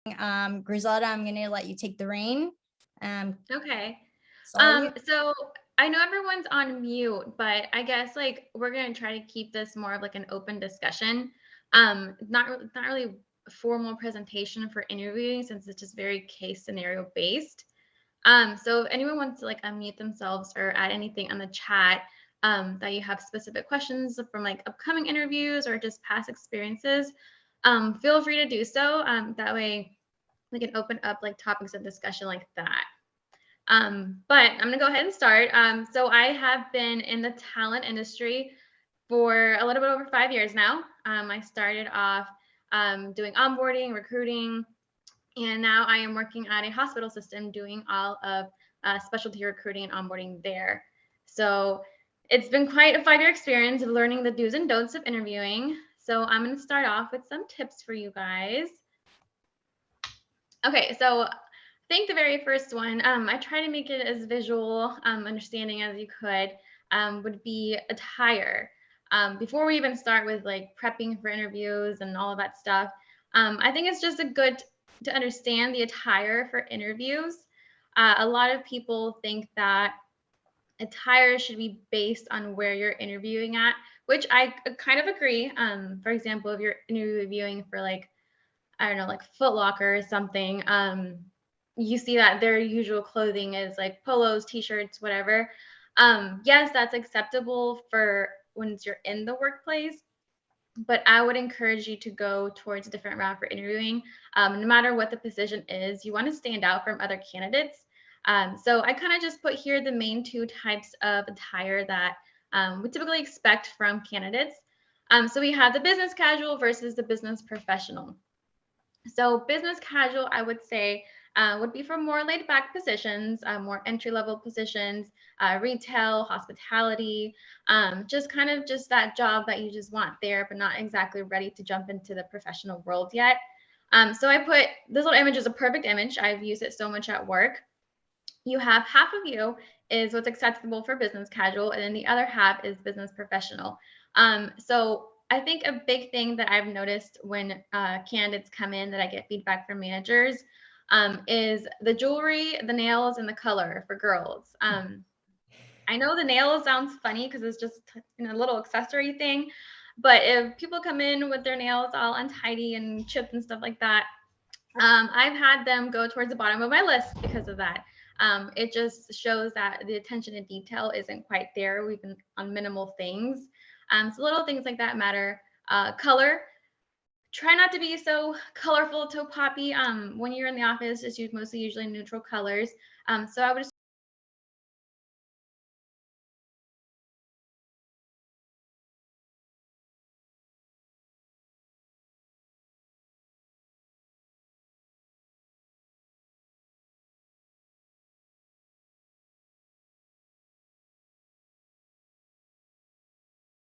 Griselda, I'm gonna let you take the reign. Okay. It's all you. So I know everyone's on mute, but I guess like we're gonna try to keep this more of like an open discussion. Not really a formal presentation for interviewing since it's just very case scenario based. So if anyone wants to like unmute themselves or add anything on the chat that you have specific questions from like upcoming interviews or just past experiences, feel free to do so. That way we can open up like topics of discussion like that. But I'm gonna go ahead and start. So I have been in the talent industry for a little bit over 5 years now. I started off doing onboarding, recruiting, and now I am working at a hospital system doing all of specialty recruiting and onboarding there. So it's been quite a 5 year experience of learning the do's and don'ts of interviewing. So I'm going to start off with some tips for you guys. Okay, so I think the very first one, I try to make it as visual understanding as you could, would be attire. Before we even start with like prepping for interviews and all of that stuff, I think it's just a good to understand the attire for interviews. A lot of people think that attire should be based on where you're interviewing at, which I kind of agree. For example, if you're interviewing for like, I don't know, like Foot Locker or something, you see that their usual clothing is like polos, t-shirts, whatever. Yes, that's acceptable for when you're in the workplace, but I would encourage you to go towards a different route for interviewing. No matter what the position is, you want to stand out from other candidates. So I kind of just put here the main two types of attire that we typically expect from candidates. So we have the business casual versus the business professional. So business casual, I would say, would be for more laid back positions, more entry level positions, retail, hospitality, just kind of just that job that you just want there, but not exactly ready to jump into the professional world yet. So I put this little image is a perfect image. I've used it so much at work. You have half of you is what's acceptable for business casual, and then the other half is business professional. So I think a big thing that I've noticed when candidates come in that I get feedback from managers is the jewelry, the nails, and the color for girls. I know the nails sounds funny because it's just a little accessory thing, but if people come in with their nails all untidy and chipped and stuff like that, I've had them go towards the bottom of my list because of that. It just shows that the attention to detail isn't quite there. We've been on minimal things. So little things like that matter. Color. Try not to be so colorful, so poppy. When you're in the office, it's mostly usually neutral colors. So I would